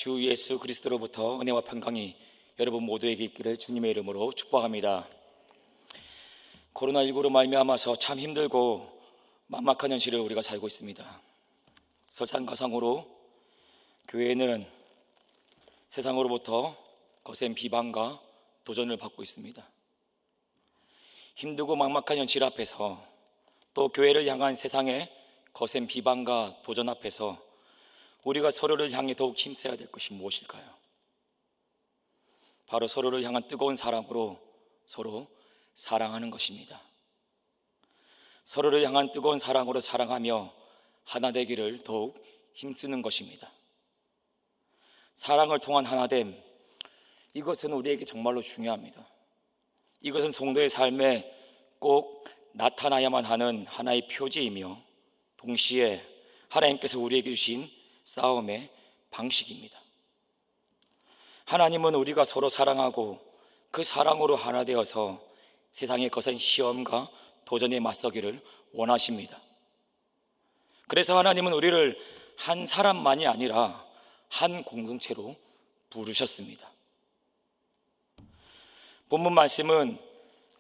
주 예수 그리스도로부터 은혜와 평강이 여러분 모두에게 있기를 주님의 이름으로 축복합니다. 코로나19로 말미암아서 참 힘들고 막막한 현실을 우리가 살고 있습니다. 설상가상으로 교회는 세상으로부터 거센 비방과 도전을 받고 있습니다. 힘들고 막막한 현실 앞에서, 또 교회를 향한 세상의 거센 비방과 도전 앞에서 우리가 서로를 향해 더욱 힘써야 될 것이 무엇일까요? 바로 서로를 향한 뜨거운 사랑으로 서로 사랑하는 것입니다. 서로를 향한 뜨거운 사랑으로 사랑하며 하나 되기를 더욱 힘쓰는 것입니다. 사랑을 통한 하나됨, 이것은 우리에게 정말로 중요합니다. 이것은 성도의 삶에 꼭 나타나야만 하는 하나의 표지이며, 동시에 하나님께서 우리에게 주신 싸움의 방식입니다. 하나님은 우리가 서로 사랑하고 그 사랑으로 하나 되어서 세상의 거센 시험과 도전에 맞서기를 원하십니다. 그래서 하나님은 우리를 한 사람만이 아니라 한 공동체로 부르셨습니다. 본문 말씀은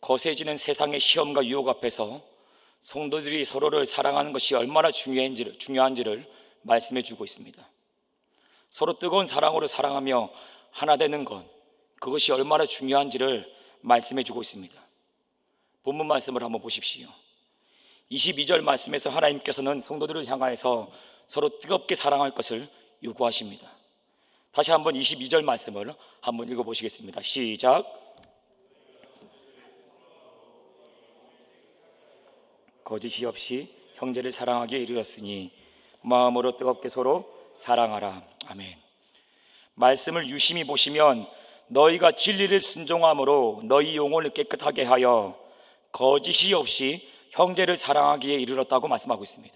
거세지는 세상의 시험과 유혹 앞에서 성도들이 서로를 사랑하는 것이 얼마나 중요한지를 말씀해 주고 있습니다. 서로 뜨거운 사랑으로 사랑하며 하나 되는 것, 그것이 얼마나 중요한지를 말씀해 주고 있습니다. 본문 말씀을 한번 보십시오. 22절 말씀에서 하나님께서는 성도들을 향하여서 서로 뜨겁게 사랑할 것을 요구하십니다. 다시 한번 22절 말씀을 한번 읽어보시겠습니다. 시작. 거짓이 없이 형제를 사랑하기에 이르렀으니 마음으로 뜨겁게 서로 사랑하라. 아멘. 말씀을 유심히 보시면 너희가 진리를 순종함으로 너희 영혼을 깨끗하게 하여 거짓이 없이 형제를 사랑하기에 이르렀다고 말씀하고 있습니다.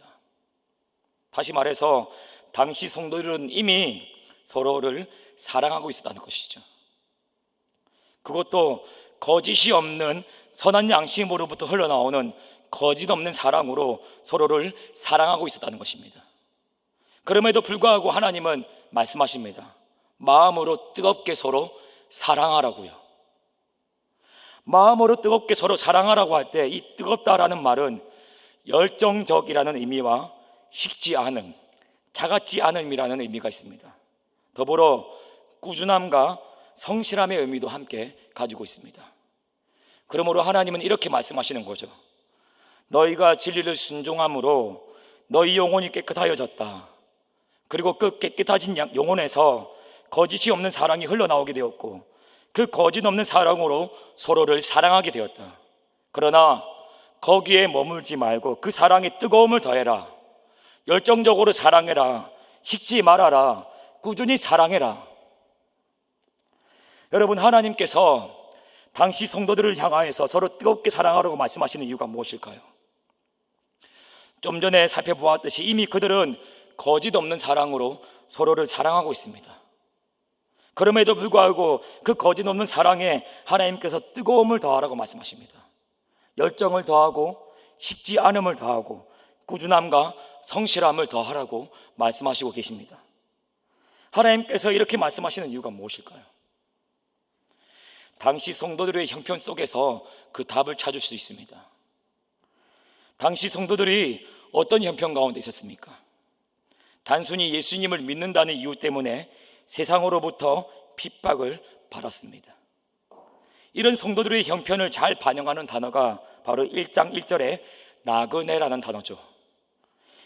다시 말해서 당시 성도들은 이미 서로를 사랑하고 있었다는 것이죠. 그것도 거짓이 없는 선한 양심으로부터 흘러나오는 거짓 없는 사랑으로 서로를 사랑하고 있었다는 것입니다. 그럼에도 불구하고 하나님은 말씀하십니다. 마음으로 뜨겁게 서로 사랑하라고요. 마음으로 뜨겁게 서로 사랑하라고 할 때 이 뜨겁다라는 말은 열정적이라는 의미와 식지 않음, 차갑지 않음이라는 의미가 있습니다. 더불어 꾸준함과 성실함의 의미도 함께 가지고 있습니다. 그러므로 하나님은 이렇게 말씀하시는 거죠. 너희가 진리를 순종함으로 너희 영혼이 깨끗하여졌다. 그리고 그 깨끗해진 영혼에서 거짓이 없는 사랑이 흘러나오게 되었고, 그 거짓 없는 사랑으로 서로를 사랑하게 되었다. 그러나 거기에 머물지 말고 그 사랑의 뜨거움을 더해라. 열정적으로 사랑해라. 식지 말아라. 꾸준히 사랑해라. 여러분, 하나님께서 당시 성도들을 향하여서 서로 뜨겁게 사랑하라고 말씀하시는 이유가 무엇일까요? 좀 전에 살펴보았듯이 이미 그들은 거짓 없는 사랑으로 서로를 사랑하고 있습니다. 그럼에도 불구하고 그 거짓 없는 사랑에 하나님께서 뜨거움을 더하라고 말씀하십니다. 열정을 더하고 식지 않음을 더하고 꾸준함과 성실함을 더하라고 말씀하시고 계십니다. 하나님께서 이렇게 말씀하시는 이유가 무엇일까요? 당시 성도들의 형편 속에서 그 답을 찾을 수 있습니다. 당시 성도들이 어떤 형편 가운데 있었습니까? 단순히 예수님을 믿는다는 이유 때문에 세상으로부터 핍박을 받았습니다. 이런 성도들의 형편을 잘 반영하는 단어가 바로 1장 1절의 나그네라는 단어죠.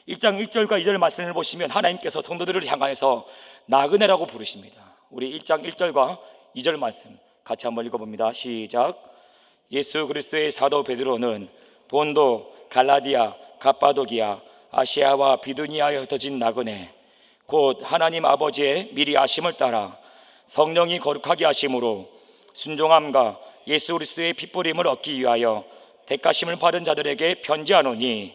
1장 1절과 2절 말씀을 보시면 하나님께서 성도들을 향하여서 나그네라고 부르십니다. 우리 1장 1절과 2절 말씀 같이 한번 읽어봅니다. 시작. 예수 그리스도의 사도 베드로는 본도, 갈라디아, 갑바도기아, 아시아와 비두니아에 흩어진 나그네, 곧 하나님 아버지의 미리 아심을 따라 성령이 거룩하게 하심으로 순종함과 예수 그리스도의 핏부림을 얻기 위하여 택하심을 받은 자들에게 편지하노니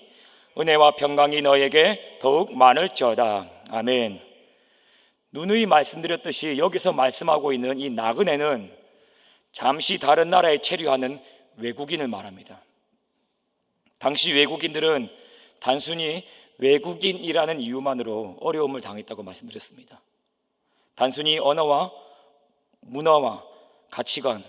은혜와 평강이 너에게 더욱 많을지어다. 아멘. 누누이 말씀드렸듯이 여기서 말씀하고 있는 이 나그네는 잠시 다른 나라에 체류하는 외국인을 말합니다. 당시 외국인들은 단순히 외국인이라는 이유만으로 어려움을 당했다고 말씀드렸습니다. 단순히 언어와 문화와 가치관,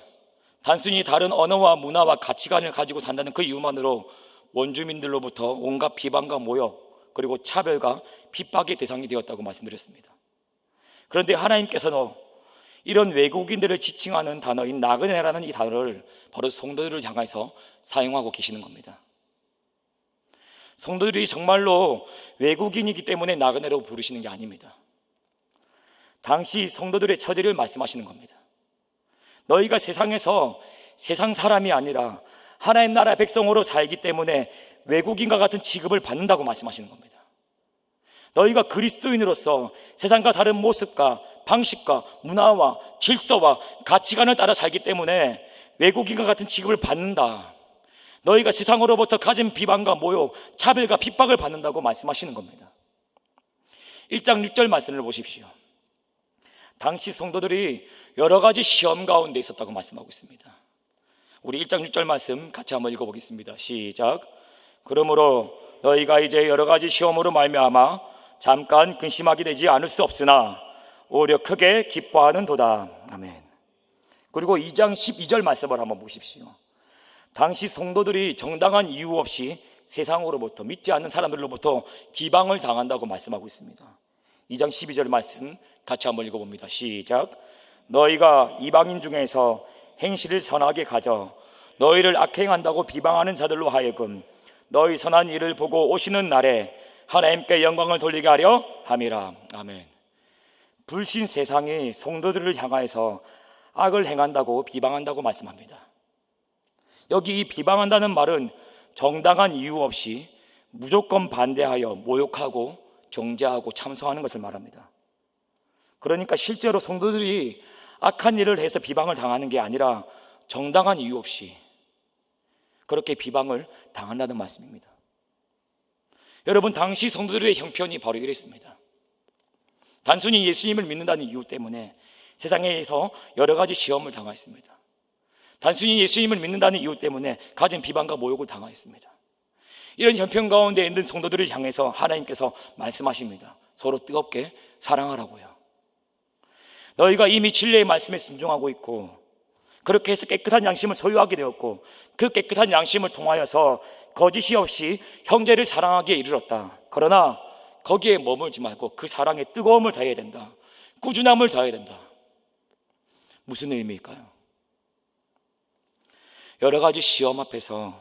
단순히 다른 언어와 문화와 가치관을 가지고 산다는 그 이유만으로 원주민들로부터 온갖 비방과 모욕, 그리고 차별과 핍박의 대상이 되었다고 말씀드렸습니다. 그런데 하나님께서는 이런 외국인들을 지칭하는 단어인 나그네라는 이 단어를 바로 성도들을 향해서 사용하고 계시는 겁니다. 성도들이 정말로 외국인이기 때문에 나그네로 부르시는 게 아닙니다. 당시 성도들의 처지를 말씀하시는 겁니다. 너희가 세상에서 세상 사람이 아니라 하나님 나라 백성으로 살기 때문에 외국인과 같은 취급을 받는다고 말씀하시는 겁니다. 너희가 그리스도인으로서 세상과 다른 모습과 방식과 문화와 질서와 가치관을 따라 살기 때문에 외국인과 같은 취급을 받는다. 너희가 세상으로부터 가진 비방과 모욕, 차별과 핍박을 받는다고 말씀하시는 겁니다. 1장 6절 말씀을 보십시오. 당시 성도들이 여러 가지 시험 가운데 있었다고 말씀하고 있습니다. 우리 1장 6절 말씀 같이 한번 읽어보겠습니다. 시작. 그러므로 너희가 이제 여러 가지 시험으로 말미암아 잠깐 근심하게 되지 않을 수 없으나 오히려 크게 기뻐하는 도다. 아멘. 그리고 2장 12절 말씀을 한번 보십시오. 당시 성도들이 정당한 이유 없이 세상으로부터, 믿지 않는 사람들로부터 비방을 당한다고 말씀하고 있습니다. 2장 12절 말씀 같이 한번 읽어봅니다. 시작. 너희가 이방인 중에서 행실을 선하게 가져 너희를 악행한다고 비방하는 자들로 하여금 너희 선한 일을 보고 오시는 날에 하나님께 영광을 돌리게 하려 함이라. 아멘. 불신 세상이 성도들을 향하여서 악을 행한다고 비방한다고 말씀합니다. 여기 이 비방한다는 말은 정당한 이유 없이 무조건 반대하여 모욕하고 정죄하고 참소하는 것을 말합니다. 그러니까 실제로 성도들이 악한 일을 해서 비방을 당하는 게 아니라 정당한 이유 없이 그렇게 비방을 당한다는 말씀입니다. 여러분, 당시 성도들의 형편이 바로 이랬습니다. 단순히 예수님을 믿는다는 이유 때문에 세상에서 여러 가지 시험을 당했습니다. 단순히 예수님을 믿는다는 이유 때문에 가진 비방과 모욕을 당하였습니다. 이런 형편 가운데 있는 성도들을 향해서 하나님께서 말씀하십니다. 서로 뜨겁게 사랑하라고요. 너희가 이미 진리의 말씀에 순종하고 있고 그렇게 해서 깨끗한 양심을 소유하게 되었고 그 깨끗한 양심을 통하여서 거짓이 없이 형제를 사랑하기에 이르렀다. 그러나 거기에 머물지 말고 그 사랑에 뜨거움을 다해야 된다. 꾸준함을 다해야 된다. 무슨 의미일까요? 여러 가지 시험 앞에서,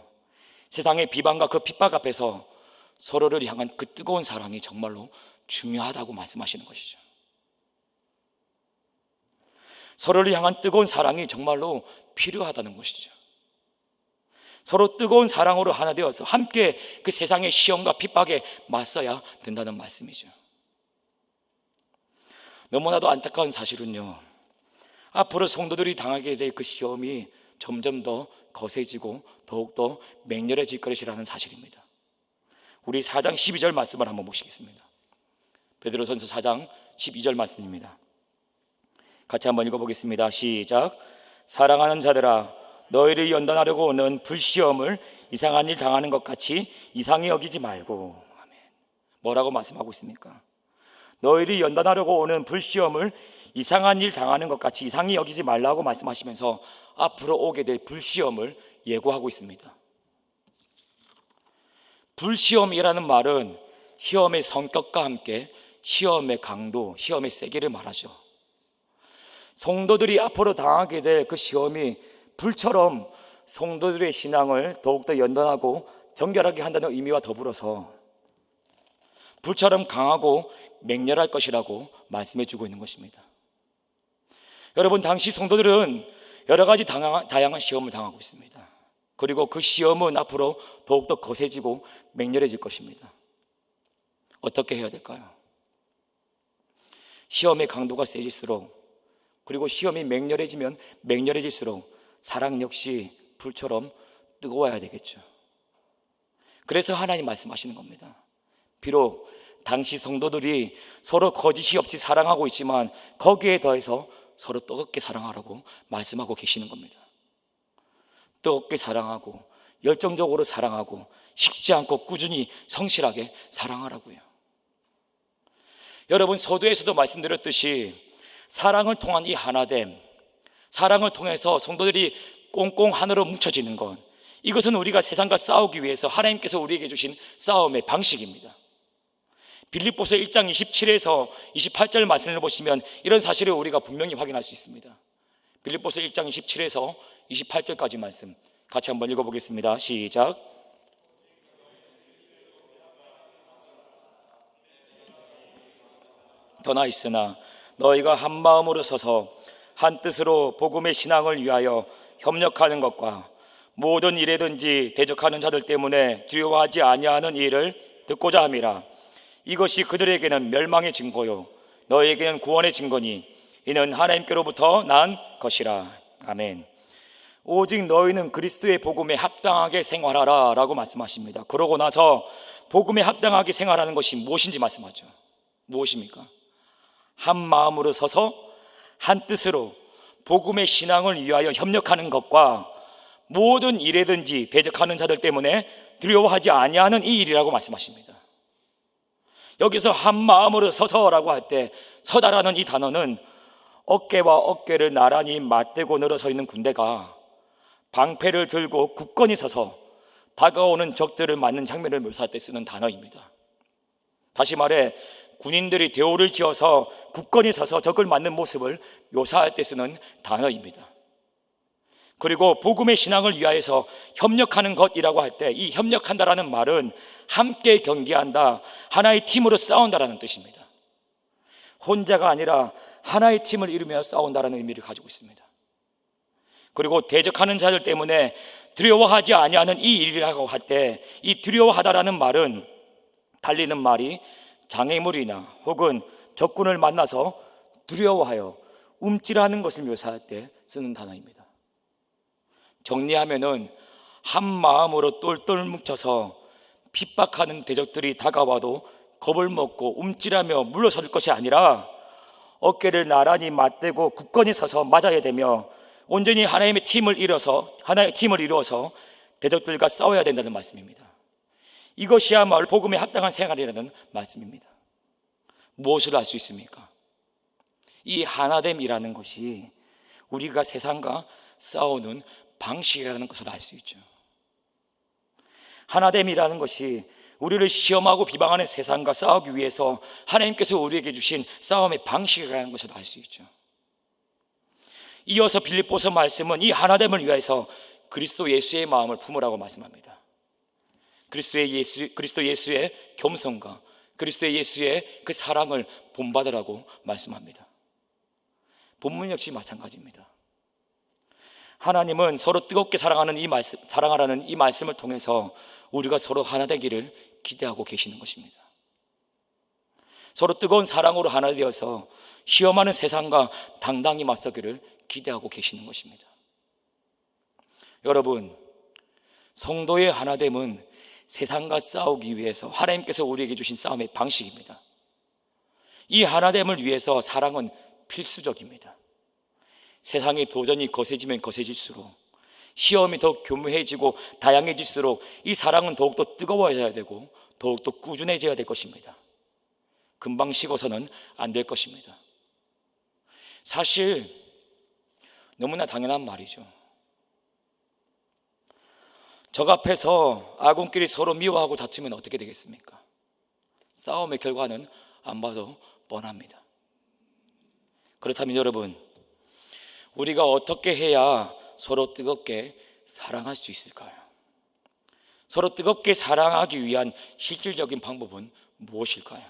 세상의 비방과 그 핍박 앞에서 서로를 향한 그 뜨거운 사랑이 정말로 중요하다고 말씀하시는 것이죠. 서로를 향한 뜨거운 사랑이 정말로 필요하다는 것이죠. 서로 뜨거운 사랑으로 하나 되어서 함께 그 세상의 시험과 핍박에 맞서야 된다는 말씀이죠. 너무나도 안타까운 사실은요, 앞으로 성도들이 당하게 될 그 시험이 점점 더 거세지고 더욱더 맹렬해질 것이라는 사실입니다. 우리 4장 12절 말씀을 한번 보시겠습니다. 베드로전서 4장 12절 말씀입니다. 같이 한번 읽어보겠습니다. 시작. 사랑하는 자들아, 너희를 연단하려고 오는 불시험을 이상한 일 당하는 것 같이 이상히 여기지 말고. 아멘. 뭐라고 말씀하고 있습니까? 너희를 연단하려고 오는 불시험을 이상한 일 당하는 것 같이 이상히 여기지 말라고 말씀하시면서 앞으로 오게 될 불시험을 예고하고 있습니다. 불시험이라는 말은 시험의 성격과 함께 시험의 강도, 시험의 세기를 말하죠. 성도들이 앞으로 당하게 될 그 시험이 불처럼 성도들의 신앙을 더욱더 연단하고 정결하게 한다는 의미와 더불어서 불처럼 강하고 맹렬할 것이라고 말씀해 주고 있는 것입니다. 여러분, 당시 성도들은 여러 가지 다양한 시험을 당하고 있습니다. 그리고 그 시험은 앞으로 더욱더 거세지고 맹렬해질 것입니다. 어떻게 해야 될까요? 시험의 강도가 세질수록, 그리고 시험이 맹렬해지면 맹렬해질수록 사랑 역시 불처럼 뜨거워야 되겠죠. 그래서 하나님 말씀하시는 겁니다. 비록 당시 성도들이 서로 거짓이 없이 사랑하고 있지만 거기에 더해서 서로 뜨겁게 사랑하라고 말씀하고 계시는 겁니다. 뜨겁게 사랑하고 열정적으로 사랑하고 식지 않고 꾸준히 성실하게 사랑하라고요. 여러분, 서두에서도 말씀드렸듯이 사랑을 통한 이 하나됨, 사랑을 통해서 성도들이 꽁꽁 하나로 뭉쳐지는 것, 이것은 우리가 세상과 싸우기 위해서 하나님께서 우리에게 주신 싸움의 방식입니다. 빌립보서 1장 27에서 28절 말씀을 보시면 이런 사실을 우리가 분명히 확인할 수 있습니다. 빌립보서 1장 27에서 28절까지 말씀 같이 한번 읽어보겠습니다. 시작. 더나 있으나 너희가 한 마음으로 서서 한 뜻으로 복음의 신앙을 위하여 협력하는 것과 모든 일에든지 대적하는 자들 때문에 두려워하지 아니하는 일을 듣고자 함이라. 이것이 그들에게는 멸망의 증거요 너희에게는 구원의 증거니 이는 하나님께로부터 난 것이라. 아멘. 오직 너희는 그리스도의 복음에 합당하게 생활하라 라고 말씀하십니다. 그러고 나서 복음에 합당하게 생활하는 것이 무엇인지 말씀하죠. 무엇입니까? 한 마음으로 서서 한 뜻으로 복음의 신앙을 위하여 협력하는 것과 모든 일에든지 대적하는 자들 때문에 두려워하지 아니하는 이 일이라고 말씀하십니다. 여기서 한 마음으로 서서라고 할 때 서다라는 이 단어는 어깨와 어깨를 나란히 맞대고 늘어서 있는 군대가 방패를 들고 굳건히 서서 다가오는 적들을 맞는 장면을 묘사할 때 쓰는 단어입니다. 다시 말해 군인들이 대오를 지어서 굳건히 서서 적을 맞는 모습을 묘사할 때 쓰는 단어입니다. 그리고 복음의 신앙을 위하여서 협력하는 것이라고 할 때 이 협력한다라는 말은 함께 경계한다, 하나의 팀으로 싸운다라는 뜻입니다. 혼자가 아니라 하나의 팀을 이루며 싸운다라는 의미를 가지고 있습니다. 그리고 대적하는 자들 때문에 두려워하지 아니하는 이 일이라고 할 때 이 두려워하다라는 말은 달리는 말이 장애물이나 혹은 적군을 만나서 두려워하여 움찔하는 것을 묘사할 때 쓰는 단어입니다. 정리하면은 한 마음으로 똘똘 뭉쳐서 핍박하는 대적들이 다가와도 겁을 먹고 움찔하며 물러설 것이 아니라 어깨를 나란히 맞대고 굳건히 서서 맞아야 되며 온전히 하나의 팀을 이루어서 대적들과 싸워야 된다는 말씀입니다. 이것이야말로 복음에 합당한 생활이라는 말씀입니다. 무엇을 알 수 있습니까? 이 하나됨이라는 것이 우리가 세상과 싸우는 방식이라는 것을 알 수 있죠. 하나됨이라는 것이 우리를 시험하고 비방하는 세상과 싸우기 위해서 하나님께서 우리에게 주신 싸움의 방식이라는 것을 알 수 있죠. 이어서 빌립보서 말씀은 이 하나됨을 위해서 그리스도 예수의 마음을 품으라고 말씀합니다. 그리스도 예수의 겸손과 그리스도 예수의 그 사랑을 본받으라고 말씀합니다. 본문 역시 마찬가지입니다. 하나님은 서로 뜨겁게 사랑하라는 이 말씀을 통해서 우리가 서로 하나 되기를 기대하고 계시는 것입니다. 서로 뜨거운 사랑으로 하나 되어서 시험하는 세상과 당당히 맞서기를 기대하고 계시는 것입니다. 여러분, 성도의 하나됨은 세상과 싸우기 위해서 하나님께서 우리에게 주신 싸움의 방식입니다. 이 하나됨을 위해서 사랑은 필수적입니다. 세상의 도전이 거세지면 거세질수록, 시험이 더 교묘해지고 다양해질수록 이 사랑은 더욱더 뜨거워져야 되고 더욱더 꾸준해져야 될 것입니다. 금방 식어서는 안 될 것입니다. 사실 너무나 당연한 말이죠. 적 앞에서 아군끼리 서로 미워하고 다투면 어떻게 되겠습니까? 싸움의 결과는 안 봐도 뻔합니다. 그렇다면 여러분, 우리가 어떻게 해야 서로 뜨겁게 사랑할 수 있을까요? 서로 뜨겁게 사랑하기 위한 실질적인 방법은 무엇일까요?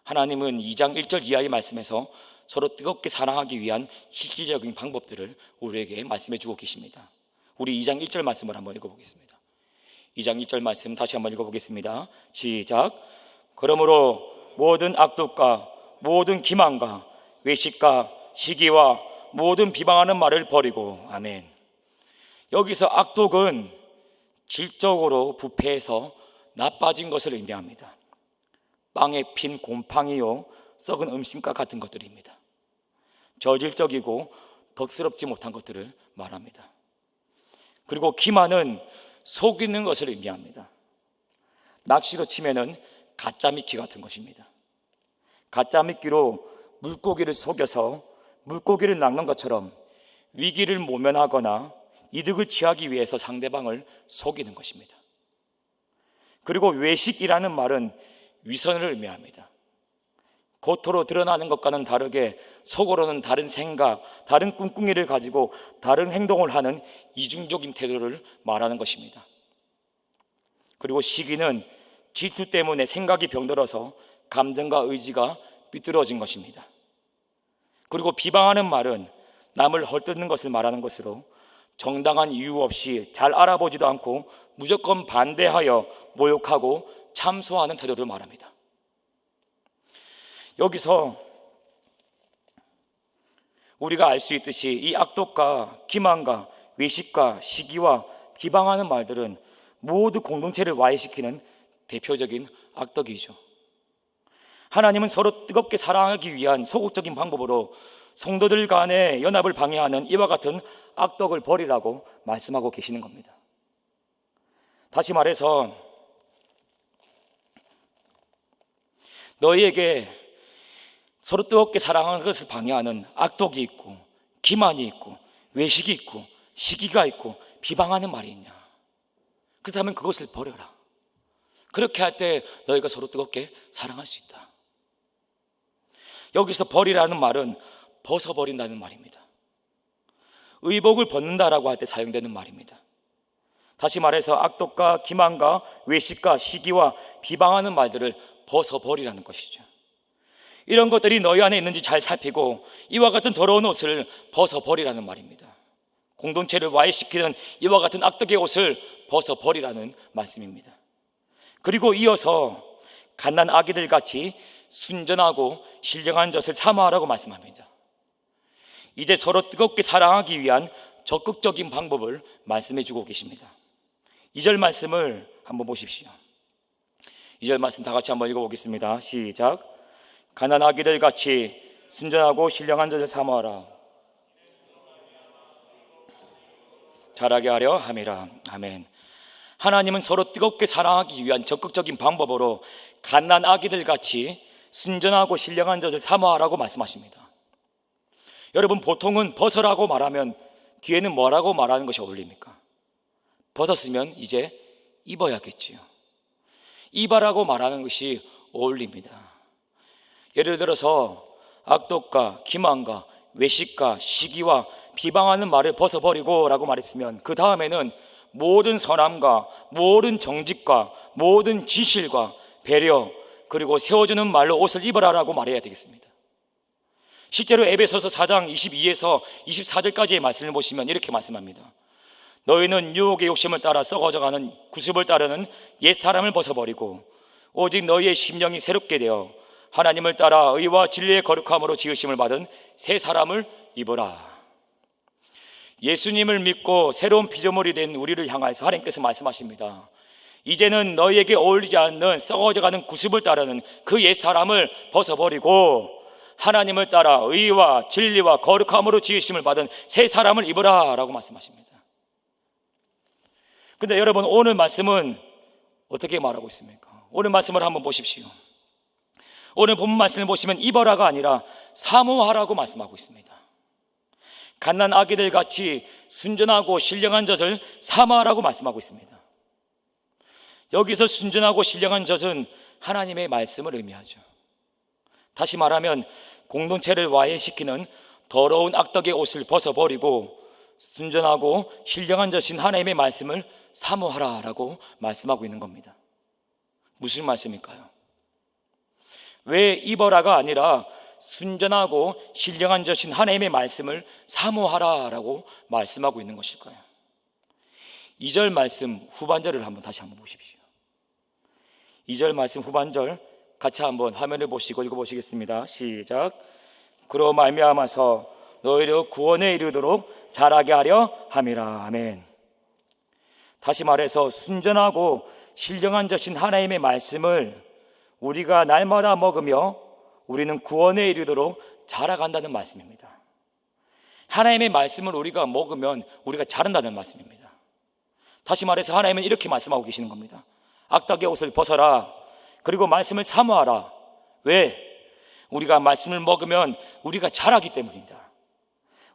하나님은 2장 1절 이하의 말씀에서 서로 뜨겁게 사랑하기 위한 실질적인 방법들을 우리에게 말씀해 주고 계십니다. 우리 2장 1절 말씀을 한번 읽어보겠습니다. 2장 1절 말씀 다시 한번 읽어보겠습니다. 시작. 그러므로 모든 악독과 모든 기만과 외식과 시기와 모든 비방하는 말을 버리고. 아멘. 여기서 악독은 질적으로 부패해서 나빠진 것을 의미합니다. 빵에 핀 곰팡이요 썩은 음식과 같은 것들입니다. 저질적이고 덕스럽지 못한 것들을 말합니다. 그리고 기만은 속이는 것을 의미합니다. 낚시로 치면은 가짜 미끼 같은 것입니다. 가짜 미끼로 물고기를 속여서 물고기를 낚는 것처럼 위기를 모면하거나 이득을 취하기 위해서 상대방을 속이는 것입니다. 그리고 외식이라는 말은 위선을 의미합니다. 겉으로 드러나는 것과는 다르게 속으로는 다른 생각, 다른 꿍꿍이를 가지고 다른 행동을 하는 이중적인 태도를 말하는 것입니다. 그리고 시기는 질투 때문에 생각이 병들어서 감정과 의지가 삐뚤어진 것입니다. 그리고 비방하는 말은 남을 헐뜯는 것을 말하는 것으로 정당한 이유 없이 잘 알아보지도 않고 무조건 반대하여 모욕하고 참소하는 태도를 말합니다. 여기서 우리가 알 수 있듯이 이 악독과 기만과 외식과 시기와 비방하는 말들은 모두 공동체를 와해시키는 대표적인 악덕이죠. 하나님은 서로 뜨겁게 사랑하기 위한 소극적인 방법으로 성도들 간의 연합을 방해하는 이와 같은 악덕을 버리라고 말씀하고 계시는 겁니다. 다시 말해서 너희에게 서로 뜨겁게 사랑하는 것을 방해하는 악독이 있고 기만이 있고 외식이 있고 시기가 있고 비방하는 말이 있냐? 그렇다면 그것을 버려라. 그렇게 할 때 너희가 서로 뜨겁게 사랑할 수 있다. 여기서 버리라는 말은 벗어버린다는 말입니다. 의복을 벗는다라고 할 때 사용되는 말입니다. 다시 말해서 악독과 기만과 외식과 시기와 비방하는 말들을 벗어버리라는 것이죠. 이런 것들이 너희 안에 있는지 잘 살피고 이와 같은 더러운 옷을 벗어버리라는 말입니다. 공동체를 와해시키는 이와 같은 악덕의 옷을 벗어버리라는 말씀입니다. 그리고 이어서 갓난 아기들 같이 순전하고 신령한 젖을 사모하라고 말씀합니다. 이제 서로 뜨겁게 사랑하기 위한 적극적인 방법을 말씀해 주고 계십니다. 2절 말씀을 한번 보십시오. 2절 말씀 다 같이 한번 읽어보겠습니다. 시작. 가난 아기들 같이 순전하고 신령한 젖을 사모하라. 자라게 하려 함이라. 아멘. 하나님은 서로 뜨겁게 사랑하기 위한 적극적인 방법으로 갓난 아기들 같이 순전하고 신령한 젖을 사모하라고 말씀하십니다. 여러분, 보통은 벗으라고 말하면 뒤에는 뭐라고 말하는 것이 어울립니까? 벗었으면 이제 입어야겠지요. 입으라고 말하는 것이 어울립니다. 예를 들어서 악독과 기만과 외식과 시기와 비방하는 말을 벗어버리고 라고 말했으면 그 다음에는 모든 선함과 모든 정직과 모든 지실과 배려 그리고 세워주는 말로 옷을 입으라라고 말해야 되겠습니다. 실제로 에베소서 4장 22에서 24절까지의 말씀을 보시면 이렇게 말씀합니다. 너희는 유혹의 욕심을 따라 썩어져가는 구습을 따르는 옛사람을 벗어버리고 오직 너희의 심령이 새롭게 되어 하나님을 따라 의와 진리의 거룩함으로 지으심을 받은 새 사람을 입으라. 예수님을 믿고 새로운 피조물이 된 우리를 향해서 하나님께서 말씀하십니다. 이제는 너희에게 어울리지 않는 썩어져가는 구습을 따르는 그 옛사람을 벗어버리고 하나님을 따라 의와 진리와 거룩함으로 지으심을 받은 새 사람을 입으라 라고 말씀하십니다. 근데 여러분, 오늘 말씀은 어떻게 말하고 있습니까? 오늘 말씀을 한번 보십시오. 오늘 본문 말씀을 보시면 입어라가 아니라 사모하라고 말씀하고 있습니다. 갓난 아기들 같이 순전하고 신령한 젖을 사모하라고 말씀하고 있습니다. 여기서 순전하고 신령한 젖은 하나님의 말씀을 의미하죠. 다시 말하면 공동체를 와해시키는 더러운 악덕의 옷을 벗어버리고 순전하고 신령한 젖인 하나님의 말씀을 사모하라라고 말씀하고 있는 겁니다. 무슨 말씀일까요? 왜 입어라가 아니라 순전하고 신령한 젖인 하나님의 말씀을 사모하라라고 말씀하고 있는 것일까요? 2절 말씀 후반절을 다시 한번 보십시오. 2절 말씀 후반절 같이 한번 화면을 보시고 읽어보시겠습니다. 시작. 그로 말미암아서 너희를 구원에 이르도록 자라게 하려 함이라. 아멘. 다시 말해서 순전하고 신령한 젖인 하나님의 말씀을 우리가 날마다 먹으며 우리는 구원에 이르도록 자라간다는 말씀입니다. 하나님의 말씀을 우리가 먹으면 우리가 자란다는 말씀입니다. 다시 말해서 하나님은 이렇게 말씀하고 계시는 겁니다. 악덕의 옷을 벗어라. 그리고 말씀을 사모하라. 왜? 우리가 말씀을 먹으면 우리가 자라기 때문이다.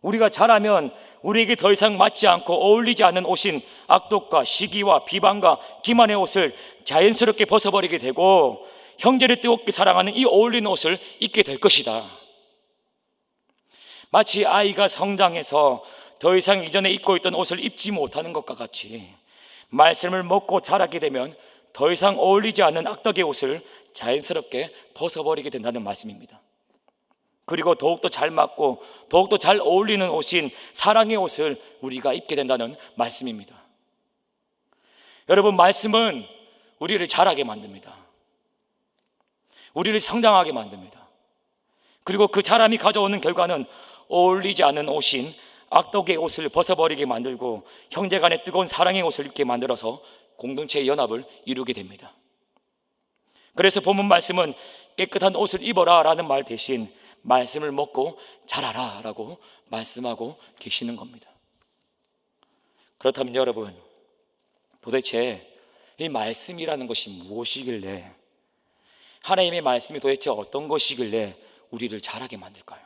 우리가 자라면 우리에게 더 이상 맞지 않고 어울리지 않는 옷인 악독과 시기와 비방과 기만의 옷을 자연스럽게 벗어버리게 되고 형제를 뜨겁게 사랑하는 이 어울리는 옷을 입게 될 것이다. 마치 아이가 성장해서 더 이상 이전에 입고 있던 옷을 입지 못하는 것과 같이 말씀을 먹고 자라게 되면 더 이상 어울리지 않는 악덕의 옷을 자연스럽게 벗어버리게 된다는 말씀입니다. 그리고 더욱더 잘 맞고 더욱더 잘 어울리는 옷인 사랑의 옷을 우리가 입게 된다는 말씀입니다. 여러분, 말씀은 우리를 자라게 만듭니다. 우리를 성장하게 만듭니다. 그리고 그 자람이 가져오는 결과는 어울리지 않는 옷인 악독의 옷을 벗어버리게 만들고 형제간의 뜨거운 사랑의 옷을 입게 만들어서 공동체의 연합을 이루게 됩니다. 그래서 본문 말씀은 깨끗한 옷을 입어라 라는 말 대신 말씀을 먹고 자라라 라고 말씀하고 계시는 겁니다. 그렇다면 여러분, 도대체 이 말씀이라는 것이 무엇이길래, 하나님의 말씀이 도대체 어떤 것이길래 우리를 자라게 만들까요?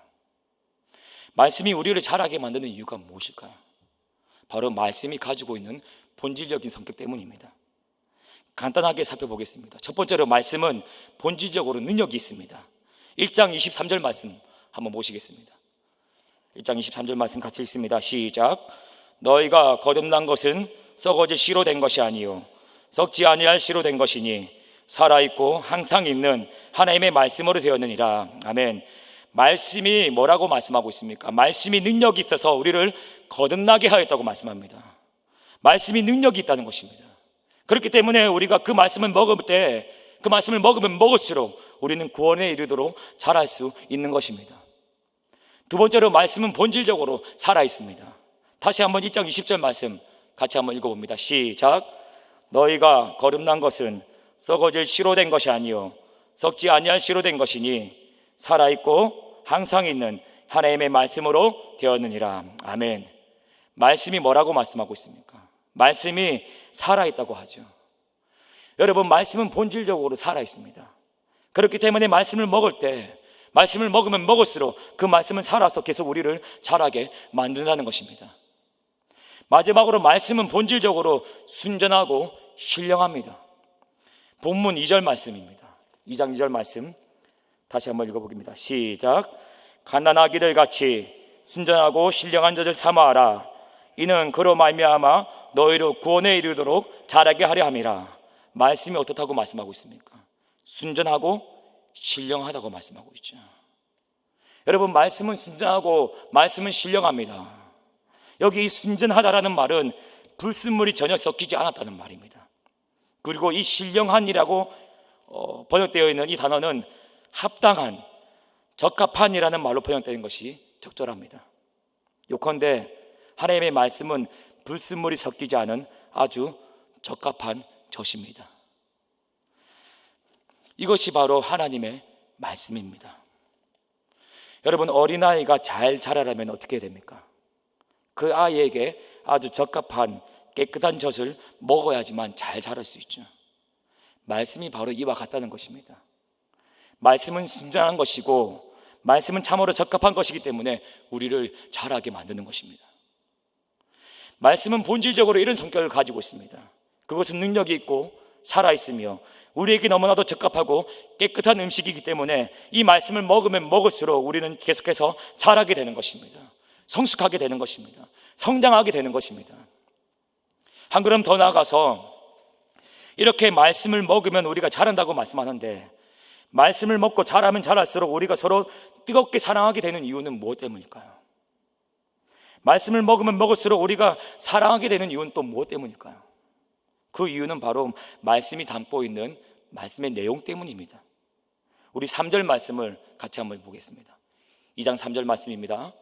말씀이 우리를 자라게 만드는 이유가 무엇일까요? 바로 말씀이 가지고 있는 본질적인 성격 때문입니다. 간단하게 살펴보겠습니다. 첫 번째로 말씀은 본질적으로 능력이 있습니다. 1장 23절 말씀 한번 보시겠습니다. 1장 23절 말씀 같이 읽습니다. 시작. 너희가 거듭난 것은 썩어질 씨로 된 것이 아니요 썩지 아니할 씨로 된 것이니 살아있고 항상 있는 하나님의 말씀으로 되었느니라. 아멘. 말씀이 뭐라고 말씀하고 있습니까? 말씀이 능력이 있어서 우리를 거듭나게 하였다고 말씀합니다. 말씀이 능력이 있다는 것입니다. 그렇기 때문에 우리가 그 말씀을 먹을 때, 그 말씀을 먹으면 먹을수록 우리는 구원에 이르도록 자랄 수 있는 것입니다. 두 번째로 말씀은 본질적으로 살아 있습니다. 다시 한번 1장 20절 말씀 같이 한번 읽어봅니다. 시작. 너희가 거듭난 것은 썩어질 씨로 된 것이 아니요 썩지 아니할 씨로 된 것이니 살아있고 항상 있는 하나님의 말씀으로 되었느니라. 아멘. 말씀이 뭐라고 말씀하고 있습니까? 말씀이 살아있다고 하죠. 여러분, 말씀은 본질적으로 살아있습니다. 그렇기 때문에 말씀을 먹을 때, 말씀을 먹으면 먹을수록 그 말씀은 살아서 계속 우리를 자라게 만든다는 것입니다. 마지막으로 말씀은 본질적으로 순전하고 신령합니다. 본문 2절 말씀입니다. 2장 2절 말씀 다시 한번 읽어보겠습니다. 시작. 갓난아기들 같이 순전하고 신령한 젖을 삼아하라. 이는 그로 말미암아 너희로 구원에 이르도록 자라게 하려 함이라. 말씀이 어떻다고 말씀하고 있습니까? 순전하고 신령하다고 말씀하고 있죠. 여러분, 말씀은 순전하고 말씀은 신령합니다. 여기 이 순전하다라는 말은 불순물이 전혀 섞이지 않았다는 말입니다. 그리고 이 신령한이라고 번역되어 있는 이 단어는 합당한, 적합한이라는 말로 번역되는 것이 적절합니다. 요컨대 하나님의 말씀은 불순물이 섞이지 않은 아주 적합한 젖입니다. 이것이 바로 하나님의 말씀입니다. 여러분, 어린아이가 잘 자라려면 어떻게 됩니까? 그 아이에게 아주 적합한 깨끗한 젖을 먹어야지만 잘 자랄 수 있죠. 말씀이 바로 이와 같다는 것입니다. 말씀은 순전한 것이고 말씀은 참으로 적합한 것이기 때문에 우리를 자라게 만드는 것입니다. 말씀은 본질적으로 이런 성격을 가지고 있습니다. 그것은 능력이 있고 살아있으며 우리에게 너무나도 적합하고 깨끗한 음식이기 때문에 이 말씀을 먹으면 먹을수록 우리는 계속해서 자라게 되는 것입니다. 성숙하게 되는 것입니다. 성장하게 되는 것입니다. 한 걸음 더 나아가서 이렇게 말씀을 먹으면 우리가 자란다고 말씀하는데, 말씀을 먹고 자라면 자랄수록 우리가 서로 뜨겁게 사랑하게 되는 이유는 무엇 때문일까요? 말씀을 먹으면 먹을수록 우리가 사랑하게 되는 이유는 또 무엇 때문일까요? 그 이유는 바로 말씀이 담고 있는 말씀의 내용 때문입니다. 우리 3절 말씀을 같이 한번 보겠습니다. 2장 3절 말씀입니다.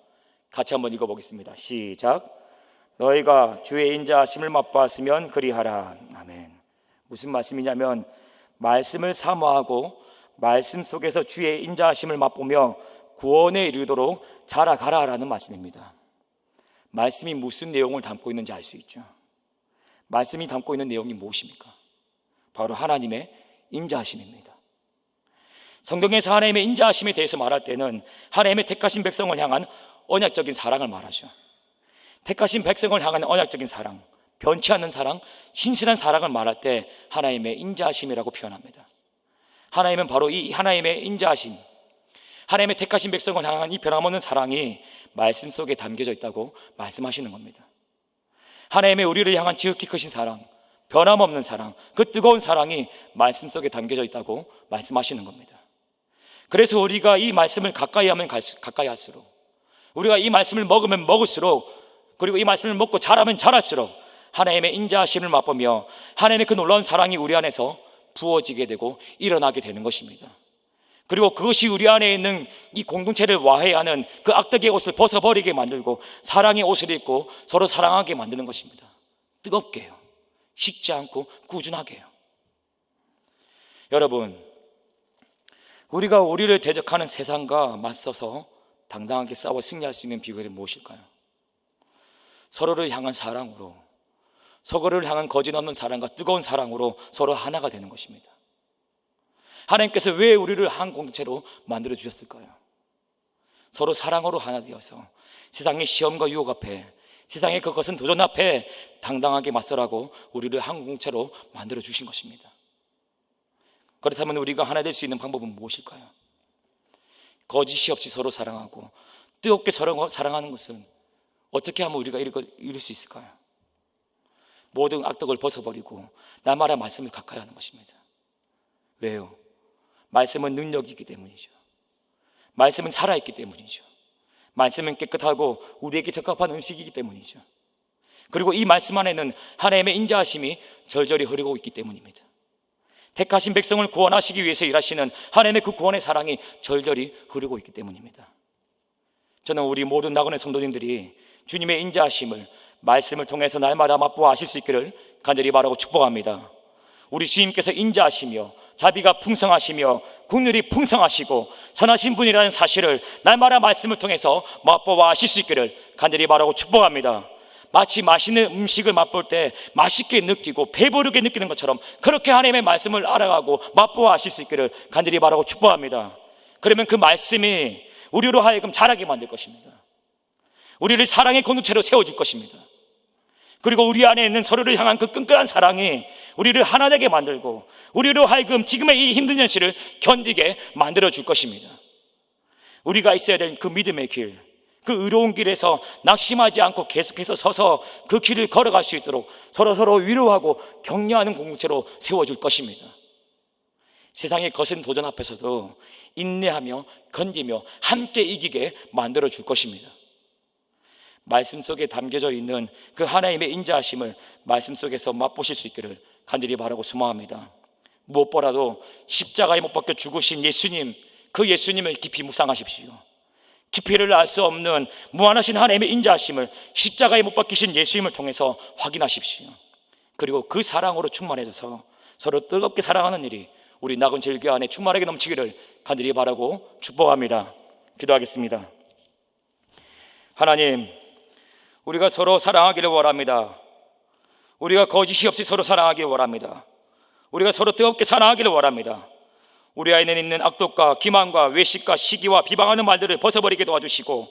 같이 한번 읽어보겠습니다. 시작. 너희가 주의 인자하심을 맛보았으면 그리하라. 아멘. 무슨 말씀이냐면 말씀을 사모하고 말씀 속에서 주의 인자하심을 맛보며 구원에 이르도록 자라가라라는 말씀입니다. 말씀이 무슨 내용을 담고 있는지 알 수 있죠. 말씀이 담고 있는 내용이 무엇입니까? 바로 하나님의 인자하심입니다. 성경에서 하나님의 인자하심에 대해서 말할 때는 하나님의 택하신 백성을 향한 언약적인 사랑을 말하죠. 택하신 백성을 향한 언약적인 사랑, 변치 않는 사랑, 신실한 사랑을 말할 때 하나님의 인자하심이라고 표현합니다. 하나님은 바로 이 하나님의 인자하심, 하나님의 택하신 백성을 향한 이 변함없는 사랑이 말씀 속에 담겨져 있다고 말씀하시는 겁니다. 하나님의 우리를 향한 지극히 크신 사랑, 변함없는 사랑, 그 뜨거운 사랑이 말씀 속에 담겨져 있다고 말씀하시는 겁니다. 그래서 우리가 이 말씀을 가까이 하면 가까이 할수록, 우리가 이 말씀을 먹으면 먹을수록, 그리고 이 말씀을 먹고 자라면 자랄수록 하나님의 인자하심을 맛보며 하나님의 그 놀라운 사랑이 우리 안에서 부어지게 되고 일어나게 되는 것입니다. 그리고 그것이 우리 안에 있는 이 공동체를 와해하는 그 악덕의 옷을 벗어버리게 만들고 사랑의 옷을 입고 서로 사랑하게 만드는 것입니다. 뜨겁게요, 식지 않고 꾸준하게요. 여러분, 우리가 우리를 대적하는 세상과 맞서서 당당하게 싸워 승리할 수 있는 비결이 무엇일까요? 서로를 향한 사랑으로, 서로를 향한 거짓 없는 사랑과 뜨거운 사랑으로 서로 하나가 되는 것입니다. 하나님께서 왜 우리를 한 공동체로 만들어 주셨을까요? 서로 사랑으로 하나 되어서 세상의 시험과 유혹 앞에, 세상의 그 거센 도전 앞에 당당하게 맞서라고 우리를 한 공동체로 만들어 주신 것입니다. 그렇다면 우리가 하나 될 수 있는 방법은 무엇일까요? 거짓이 없이 서로 사랑하고 뜨겁게 서로 사랑하는 것은 어떻게 하면 우리가 이룰 수 있을까요? 모든 악덕을 벗어버리고 날마다 말씀을 가까이 하는 것입니다. 왜요? 말씀은 능력이기 때문이죠. 말씀은 살아있기 때문이죠. 말씀은 깨끗하고 우리에게 적합한 음식이기 때문이죠. 그리고 이 말씀 안에는 하나님의 인자하심이 절절히 흐르고 있기 때문입니다. 택하신 백성을 구원하시기 위해서 일하시는 하나님의 그 구원의 사랑이 절절히 흐르고 있기 때문입니다. 저는 우리 모든 나그네 성도님들이 주님의 인자하심을 말씀을 통해서 날마다 맛보아 하실 수 있기를 간절히 바라고 축복합니다. 우리 주님께서 인자하시며 자비가 풍성하시며 긍휼이 풍성하시고 선하신 분이라는 사실을 날마다 말씀을 통해서 맛보아 하실 수 있기를 간절히 바라고 축복합니다. 마치 맛있는 음식을 맛볼 때 맛있게 느끼고 배부르게 느끼는 것처럼 그렇게 하나님의 말씀을 알아가고 맛보아 하실 수 있기를 간절히 바라고 축복합니다. 그러면 그 말씀이 우리로 하여금 자라게 만들 것입니다. 우리를 사랑의 공동체로 세워줄 것입니다. 그리고 우리 안에 있는 서로를 향한 그 끈끈한 사랑이 우리를 하나 되게 만들고 우리로 하여금 지금의 이 힘든 현실을 견디게 만들어줄 것입니다. 우리가 있어야 될 그 믿음의 길, 그 의로운 길에서 낙심하지 않고 계속해서 서서 그 길을 걸어갈 수 있도록 서로 위로하고 격려하는 공동체로 세워줄 것입니다. 세상의 거센 도전 앞에서도 인내하며 견디며 함께 이기게 만들어줄 것입니다. 말씀 속에 담겨져 있는 그 하나님의 인자하심을 말씀 속에서 맛보실 수 있기를 간절히 바라고 소망합니다. 무엇보다도 십자가에 못 박혀 죽으신 예수님, 그 예수님을 깊이 묵상하십시오. 깊이를 알 수 없는 무한하신 하나님의 인자하심을 십자가에 못 박히신 예수님을 통해서 확인하십시오. 그리고 그 사랑으로 충만해져서 서로 뜨겁게 사랑하는 일이 우리 낙원 제일교회 안에 충만하게 넘치기를 간절히 바라고 축복합니다. 기도하겠습니다. 하나님, 우리가 서로 사랑하기를 원합니다. 우리가 거짓이 없이 서로 사랑하기를 원합니다. 우리가 서로 뜨겁게 사랑하기를 원합니다. 우리 안에 있는 악독과 기만과 외식과 시기와 비방하는 말들을 벗어버리게 도와주시고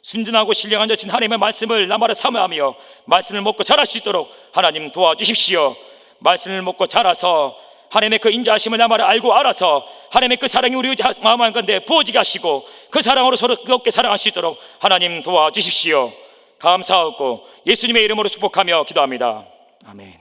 순전하고 신령한 여친 하나님의 말씀을 나마다 사모하며 말씀을 먹고 자랄 수 있도록 하나님 도와주십시오. 말씀을 먹고 자라서 하나님의 그 인자하심을 나마다 알고 알아서 하나님의 그 사랑이 우리 마음 한가운데 부어지게 하시고 그 사랑으로 서로 뜨겁게 사랑할 수 있도록 하나님 도와주십시오. 감사하고 예수님의 이름으로 축복하며 기도합니다. 아멘.